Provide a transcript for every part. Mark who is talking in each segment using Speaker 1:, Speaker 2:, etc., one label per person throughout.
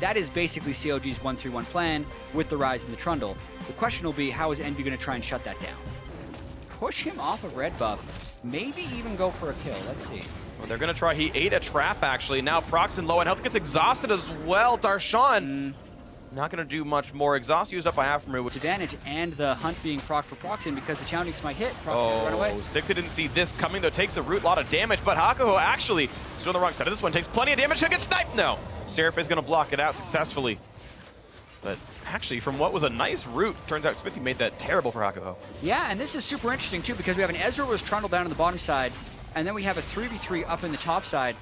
Speaker 1: that is basically CLG's 1-3-1 plan with the Ryze and the Trundle. The question will be, how is Envy going to try and shut that down? Push him off of red buff, maybe even go for a kill. Let's see.
Speaker 2: Well, they're going to try. He ate a trap, actually. Now Procxin low on health gets exhausted as well. Darshan not going to do much more. Exhaust used up by aphromoo.
Speaker 1: Advantage and the hunt being proc for Procxin because the Chowdings might hit. Procxin run away.
Speaker 2: Stixxay didn't see this coming, though. Takes a root, lot of damage, but Hakuho actually is on the wrong side of this one. Takes plenty of damage. He'll get sniped. No. Seraph is going to block it out successfully. But actually, from what was a nice route, turns out Xmithie made that terrible for Hakuho.
Speaker 1: Yeah, and this is super interesting, too, because we have an Ezreal was Trundle down on the bottom side, and then we have a 3v3 up in the top side.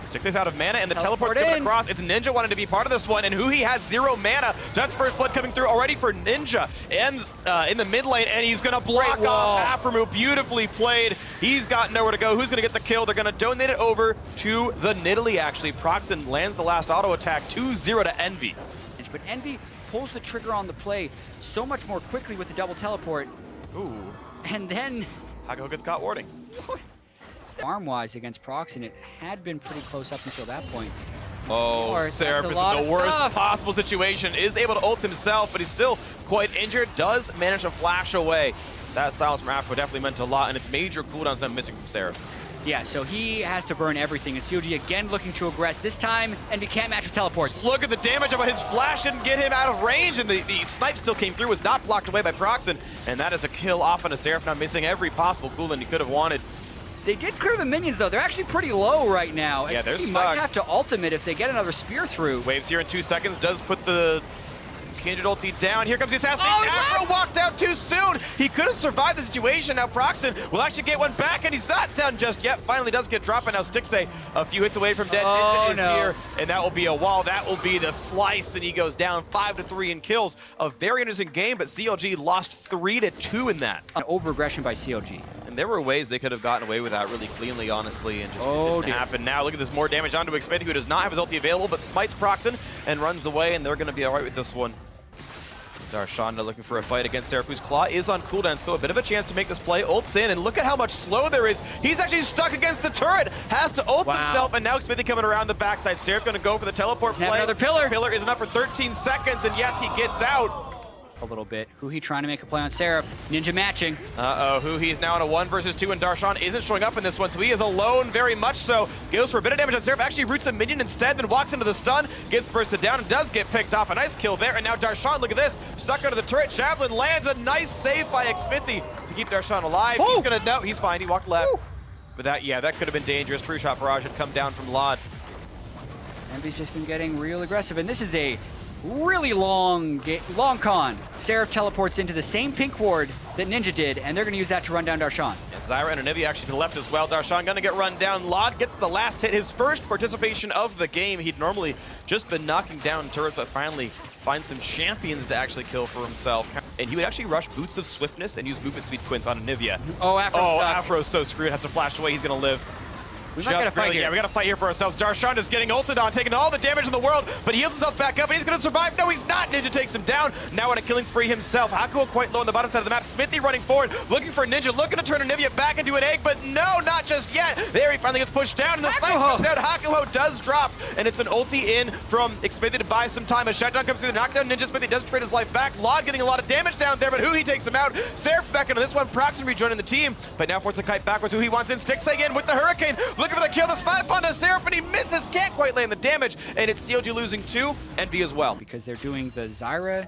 Speaker 2: Stixxay's out of mana, and the teleport's coming across. It's Ninja wanting to be part of this one, and Huhi has 0 mana. That's first blood coming through already for Ninja. And in the mid lane, and he's going to block off aphromoo. Beautifully played. He's got nowhere to go. Who's going to get the kill? They're going to donate it over to the Nidalee, actually. Procxin lands the last auto attack, 2-0 to Envy.
Speaker 1: But Envy pulls the trigger on the play so much more quickly with the double teleport.
Speaker 2: Ooh.
Speaker 1: And then
Speaker 2: Hakuho gets caught warding.
Speaker 1: Farm-wise against Procxin, it had been pretty close up until that point.
Speaker 2: Oh, Seraph is in the worst possible situation. Is able to ult himself, but he's still quite injured. Does manage to flash away. That silence from Hakuho definitely meant a lot, and it's major cooldowns that I'm missing from Seraph.
Speaker 1: Yeah, so he has to burn everything, and CLG again looking to aggress. This time, Envy can't match with teleports.
Speaker 2: Look at the damage, but his flash didn't get him out of range, and the snipe still came through, was not blocked away by Procxin, and that is a kill off on a Seraph, now missing every possible cooldown he could have wanted.
Speaker 1: They did clear the minions, though. They're actually pretty low right now.
Speaker 2: Yeah, they're
Speaker 1: stuck.
Speaker 2: stuck.
Speaker 1: Might have to ultimate if they get another spear through.
Speaker 2: Waves here in 2 seconds, does put the Kindred ulti down. Here comes the assassin.
Speaker 1: Oh,
Speaker 2: Afro walked out too soon. He could have survived the situation. Now Procxin will actually get one back, and he's not done just yet. Finally does get dropped, and now Stixxay a few hits away from dead. Ninja is here, and that will be a wall. That will be the slice, and he goes down 5-3 in kills. A very interesting game, but CLG lost 3-2 in that.
Speaker 1: An over-aggression by CLG.
Speaker 2: And there were ways they could have gotten away with that really cleanly, honestly, and just didn't happen. Now look at this, more damage onto Xmithie, who does not have his ulti available, but smites Procxin and runs away, and they're going to be all right with this one. Darshan looking for a fight against Seraph, whose claw is on cooldown, so a bit of a chance to make this play. Ults in, and look at how much slow there is. He's actually stuck against the turret, has to ult himself, and now Xmithie coming around the backside. Seraph's going to go for the teleport play.
Speaker 1: Another pillar.
Speaker 2: Pillar isn't up for 13 seconds, and yes, he gets out.
Speaker 1: A little bit. Huhi trying to make a play on Seraph. Ninja matching.
Speaker 2: Huhi's now in a 1 versus 2, and Darshan isn't showing up in this one, so he is alone, very much so. Goes for a bit of damage on Seraph, actually roots a minion instead, then walks into the stun, gets bursted down, and does get picked off. A nice kill there, and now Darshan, look at this, stuck under the turret. Javelin lands, a nice save by Xmithie to keep Darshan alive. He's gonna, no, he's fine, he walked left. But that, yeah, that could have been dangerous. True shot barrage had come down from LOD.
Speaker 1: Envy's just been getting real aggressive, and this is a really long con. Seraph teleports into the same pink ward that Ninja did, and they're going to use that to run down Darshan.
Speaker 2: Yeah, Zyra and Anivia actually to the left as well. Darshan going to get run down. LOD gets the last hit, his first participation of the game. He'd normally just been knocking down turrets, but finally finds some champions to actually kill for himself. And he would actually rush Boots of Swiftness and use movement speed quints on Anivia. Afro's so screwed, has to flash away, he's going to live.
Speaker 1: We might gotta fight here.
Speaker 2: Yeah, we gotta fight here for ourselves. Darshan is getting ulted on, taking all the damage in the world, but he heals himself back up, and he's gonna survive. No, he's not. Ninja takes him down. Now on a killing spree himself. Hakuho quite low on the bottom side of the map. Xmithie running forward, looking for Ninja, looking to turn Anivia back into an egg, but no, not just yet. There he finally gets pushed down, and the snipe comes out. Hakuho does drop, and it's an ulti in from Xmithie to buy some time. A shutdown comes through the knockdown. Ninja Xmithie does trade his life back. LOD getting a lot of damage down there, but Huhi takes him out. Seraph's back into this one. Procxin rejoining the team, but now forced to kite backwards. Huhi wants in. Stixxay again with the Hurricane, looking for the kill. The snipe on the Seraph, and he misses, can't quite land the damage, and it's CLG losing 2, Envy as well.
Speaker 1: Because they're doing the Zyra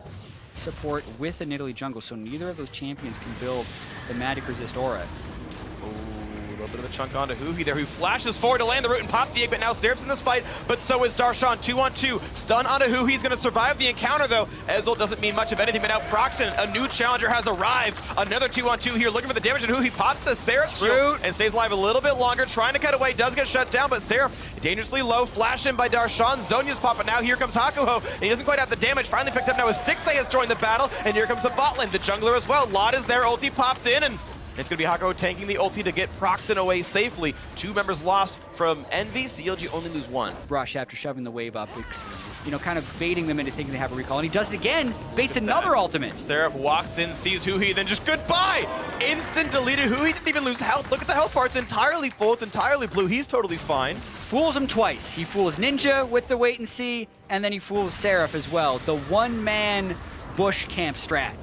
Speaker 1: support with the Nidalee jungle, so neither of those champions can build the magic resist aura.
Speaker 2: A little bit of a chunk onto Huhi there, who flashes forward to land the root and pop the egg, but now Seraph's in this fight, but so is Darshan. 2-on-2, stun onto Huhi. He's going to survive the encounter, though. Ezreal doesn't mean much of anything, but now Procxin, a new challenger, has arrived. Another 2-on-2 here, looking for the damage, and Huhi pops the Seraph's shield and stays alive a little bit longer, trying to cut away, does get shut down, but Seraph dangerously low, flash in by Darshan. Zhonya's popping now. Here comes Hakuho, and he doesn't quite have the damage. Finally picked up now as Stixxay has joined the battle, and here comes the bot lane, the jungler as well. LOD is there, ulti popped in, and It's going to be Hakuho tanking the ulti to get Procxin away safely. 2 members lost from Envy. CLG only lose 1.
Speaker 1: Rush after shoving the wave up, it's, you know, kind of baiting them into thinking they have a recall. And he does it again, baits another ultimate.
Speaker 2: Seraph walks in, sees Huhi, then just goodbye! Instant deleted. Huhi didn't even lose health. Look at the health bar. It's entirely full. It's entirely blue. He's totally fine.
Speaker 1: Fools him twice. He fools Ninja with the wait and see, and then he fools Seraph as well. The one-man bush camp strat.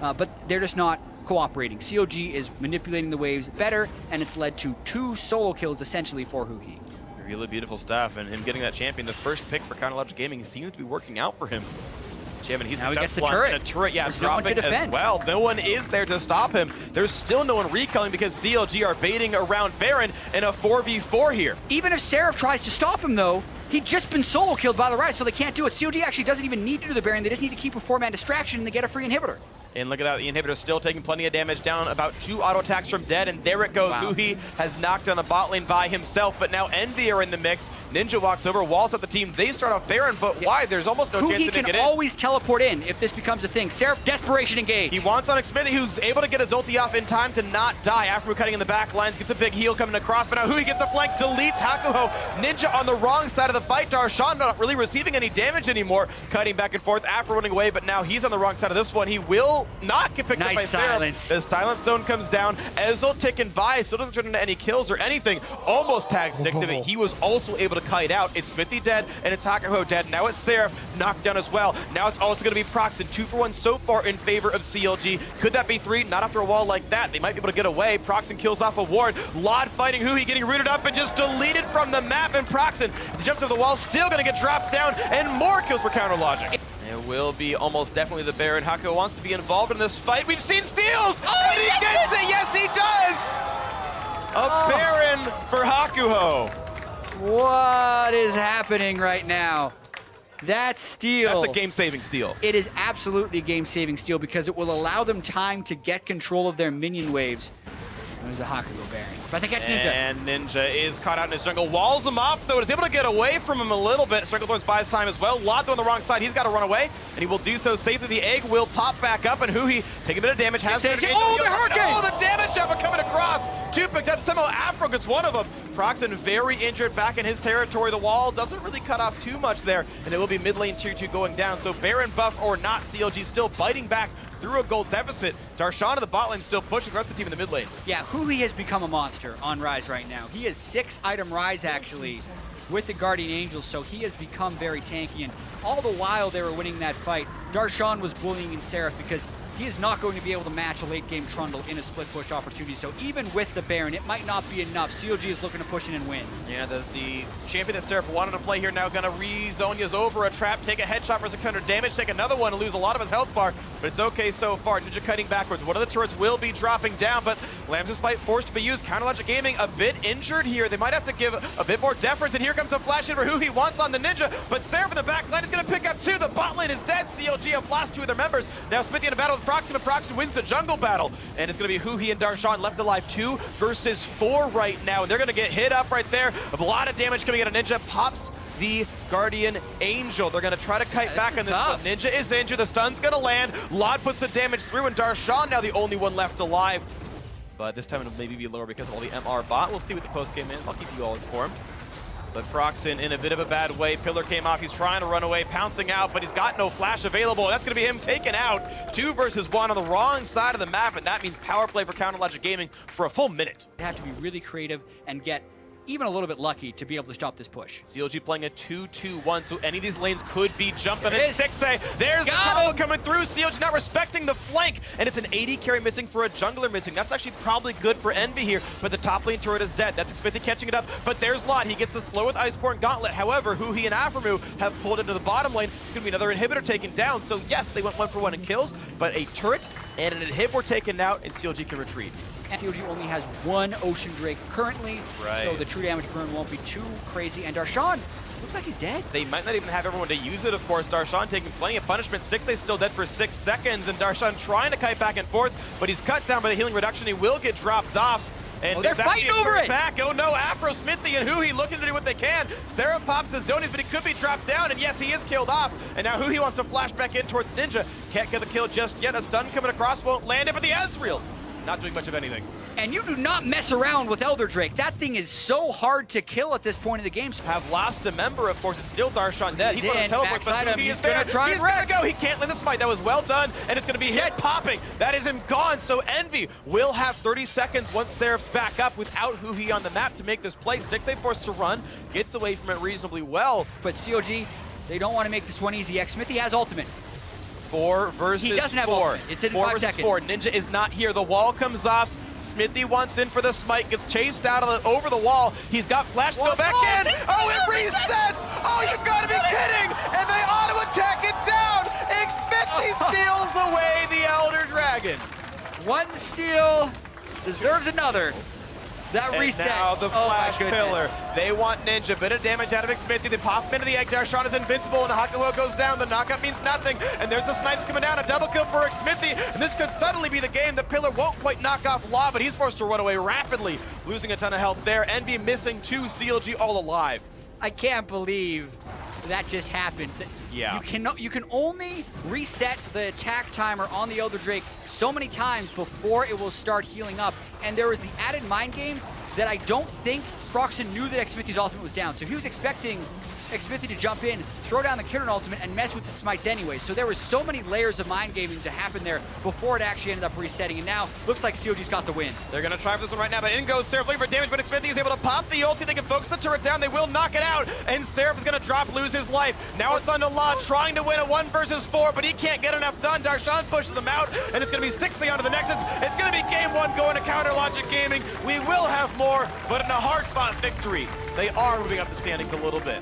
Speaker 1: But they're just not cooperating. CLG is manipulating the waves better, and it's led to 2 solo kills essentially for Huhi.
Speaker 2: Really beautiful stuff, and him getting that champion, the first pick for Counterlogic Gaming, seems to be working out for him. Champion, he's
Speaker 1: now he gets the
Speaker 2: on
Speaker 1: turret.
Speaker 2: a turret, yeah,
Speaker 1: There's no one to
Speaker 2: dropping as
Speaker 1: defend.
Speaker 2: well. No one is there to stop him. There's still no one recalling because CLG are baiting around Baron in a 4v4 here.
Speaker 1: Even if Seraph tries to stop him, though, he'd just been solo killed by the Ryze, so they can't do it. CLG actually doesn't even need to do the Baron. They just need to keep a 4-man distraction, and they get a free inhibitor.
Speaker 2: And look at that, the inhibitor's still taking plenty of damage, down about 2 auto attacks from dead, and there it goes.
Speaker 1: Wow.
Speaker 2: Huhi has knocked down the bot lane by himself, but now Envy are in the mix. Ninja walks over, walls up the team. They start off Baron, but why? There's almost no chance
Speaker 1: Huhi
Speaker 2: to
Speaker 1: can
Speaker 2: get in.
Speaker 1: always teleport in if this becomes a thing. Seraph, desperation engage.
Speaker 2: He wants on Xmithie, who's able to get his ulti off in time to not die. Aphromoo cutting in the back lines, gets a big heal coming across, but now Huhi gets the flank, deletes Hakuho. Ninja on the wrong side of the fight. Darshan not really receiving any damage anymore. Cutting back and forth, Aphromoo running away, but now he's on the wrong side of this one. He will not get picked up by
Speaker 1: Nice
Speaker 2: Seraph.
Speaker 1: silence.
Speaker 2: The silence zone comes down. Ezreal ticking by, still doesn't turn into any kills or anything. Almost tags Stixxay, but he was also able to kite out. It's Xmithie dead, and it's Hakuho dead. Now it's Seraph knocked down as well. Now it's also going to be Procxin. 2 for 1 so far in favor of CLG. Could that be 3? Not after a wall like that. They might be able to get away. Procxin kills off a ward. LOD fighting Huhi, getting rooted up and just deleted from the map. And Procxin jumps over the wall, still going to get dropped down, and more kills for Counterlogic. It will be almost definitely the Baron. Hakuho wants to be involved in this fight. We've seen steals!
Speaker 1: Oh,
Speaker 2: and he gets it! Yes, he does! A Baron for Hakuho.
Speaker 1: What is happening right now? That steal.
Speaker 2: That's a game-saving steal.
Speaker 1: It is absolutely a game-saving steal because it will allow them time to get control of their minion waves. There's a Hakuho Baron. But they get Ninja.
Speaker 2: And Ninja is caught out in his jungle. Walls him off, though. Is able to get away from him a little bit. Stranglethorns buys time as well. LOD on the wrong side. He's got to run away, and he will do so safely. The egg will pop back up, and Huhi taking a bit of damage. Has
Speaker 1: Oh, the hurricane!
Speaker 2: Oh, the damage jump coming across. 2 picked up. Somehow Afro gets one of them. Procxin very injured back in his territory. The wall doesn't really cut off too much there, and it will be mid lane tier 2 going down. So Baron buff or not, CLG still biting back through a gold deficit. Darshan in the bot lane still pushing the rest of the team in the mid lane.
Speaker 1: Yeah, Huhi has become a monster on Ryze right now. He is 6-item Ryze actually with the Guardian Angels, so he has become very tanky. And all the while they were winning that fight, Darshan was bullying in Seraph because he is not going to be able to match a late-game Trundle in a split push opportunity. So even with the Baron, it might not be enough. CLG is looking to push in and win.
Speaker 2: Yeah, the champion that Seraph wanted to play here now gonna re-Zhonya's over a trap, take a headshot for 600 damage, take another one and lose a lot of his health bar, but it's okay so far. Ninja cutting backwards. One of the turrets will be dropping down, but Lamb's Bite forced to be used. Counterlogic Gaming a bit injured here. They might have to give a bit more deference, and here comes a flash in for Huhi wants on the Ninja, but Seraph in the back line is gonna pick up 2. The bot lane is dead. CLG have lost 2 of their members. Now Xmithie in a battle with Procxin, but Procxin wins the jungle battle, and it's going to be Huhi and Darshan left alive 2 versus 4 right now, and they're going to get hit up right there. A lot of damage coming out of Ninja. Pops the Guardian Angel. They're going to try to kite back on this one. Ninja is injured. The stun's going to land. LOD puts the damage through, and Darshan now the only one left alive. But this time it'll maybe be lower because of all the MR bot. We'll see what the post game is. I'll keep you all informed. But Procxin in a bit of a bad way. Pillar came off. He's trying to run away, pouncing out, but he's got no flash available. That's going to be him taken out. 2 versus 1 on the wrong side of the map, and that means power play for Counterlogic Gaming for a full minute.
Speaker 1: They have to be really creative and get even a little bit lucky to be able to stop this push.
Speaker 2: CLG playing a 2-2-1, so any of these lanes could be jumping.
Speaker 1: There it
Speaker 2: It's Stixxay. There's the combo coming through. CLG not respecting the flank, and it's an AD carry missing for a jungler missing. That's actually probably good for Envy here, but the top lane turret is dead. That's Xmithie catching it up, but there's LOD. He gets the slow with Iceborne Gauntlet. However, Huhi and aphromoo have pulled into the bottom lane. It's going to be another inhibitor taken down, so yes, they went 1 for 1 in kills, but a turret and an inhib were taken out, and CLG can retreat.
Speaker 1: And CLG only has 1 Ocean Drake currently,
Speaker 2: Right.
Speaker 1: so the true damage burn won't be too crazy. And Darshan looks like he's dead.
Speaker 2: They might not even have everyone to use it, of course. Darshan taking plenty of punishment. Stixxay still dead for 6 seconds, and Darshan trying to kite back and forth, but he's cut down by the healing reduction. He will get dropped off. And
Speaker 1: they're fighting over it!
Speaker 2: Back. Oh no, Xmithie and Huhi looking to do what they can. Seraph pops the zonies, but he could be dropped down, and yes, he is killed off. And now Huhi wants to flash back in towards Ninja. Can't get the kill just yet. A stun coming across, won't land it, but the Ezreal not doing much of anything.
Speaker 1: And you do not mess around with Elder Drake. That thing is so hard to kill at this point in the game.
Speaker 2: Have lost a member, of course. It's still Darshan dead.
Speaker 1: He's
Speaker 2: He's going to
Speaker 1: in,
Speaker 2: teleport, but
Speaker 1: backside him.
Speaker 2: Huhi
Speaker 1: He's
Speaker 2: is there.
Speaker 1: gonna try
Speaker 2: He's
Speaker 1: and
Speaker 2: going
Speaker 1: wreck.
Speaker 2: to go. He can't land the smite. That was well done, and it's going to be hit popping. That is him gone. So Envy will have 30 seconds once Seraph's back up without Huhi on the map to make this play. Stixxay forced to run, gets away from it reasonably well.
Speaker 1: But CLG, they don't want to make this one easy. Xmithie has ultimate.
Speaker 2: 4 versus 4.
Speaker 1: He doesn't have ultimate. It's in
Speaker 2: 4
Speaker 1: 5
Speaker 2: versus
Speaker 1: seconds.
Speaker 2: 4. Ninja is not here. The wall comes off. Xmithie wants in for the smite, gets chased out of over the wall. He's got flash to go back in. Oh, it resets! Oh, you've got to be kidding! And they auto attack it down. Xmithie steals away the Elder Dragon.
Speaker 1: One steal deserves another. That
Speaker 2: And
Speaker 1: reset.
Speaker 2: now the
Speaker 1: Oh my
Speaker 2: flash
Speaker 1: goodness.
Speaker 2: pillar. They want Ninja. Bit of damage out of Xmithie. They pop him into the egg. Darshan is invincible, and Hakuho goes down. The knockup means nothing. And there's the snipes coming down. A double kill for Xmithie. And this could suddenly be the game. The pillar won't quite knock off Law, but he's forced to run away rapidly, losing a ton of health there. Envy missing 2, CLG all alive.
Speaker 1: I can't believe that just happened.
Speaker 2: Yeah.
Speaker 1: You can only reset the attack timer on the Elder Drake so many times before it will start healing up. And there was the added mind game that I don't think Procxin knew that Xmithie's ultimate was down. So he was expecting Xmithie to jump in, throw down the Kindred ultimate, and mess with the smites anyway. So there was so many layers of mind gaming to happen there before it actually ended up resetting. And now, looks like CLG's got the win.
Speaker 2: They're going to try for this one right now, but in goes Seraph looking for damage, but Xmithie is able to pop the ulti. They can focus the turret down. They will knock it out, and Seraph is going to drop, lose his life. Now it's on to Law, trying to win a 1 versus 4, but he can't get enough done. Darshan pushes them out, and it's going to be Stixxay onto the Nexus. It's going to be game 1 going to Counter Logic Gaming. We will have more, but in a hard-fought victory, they are moving up the standings a little bit.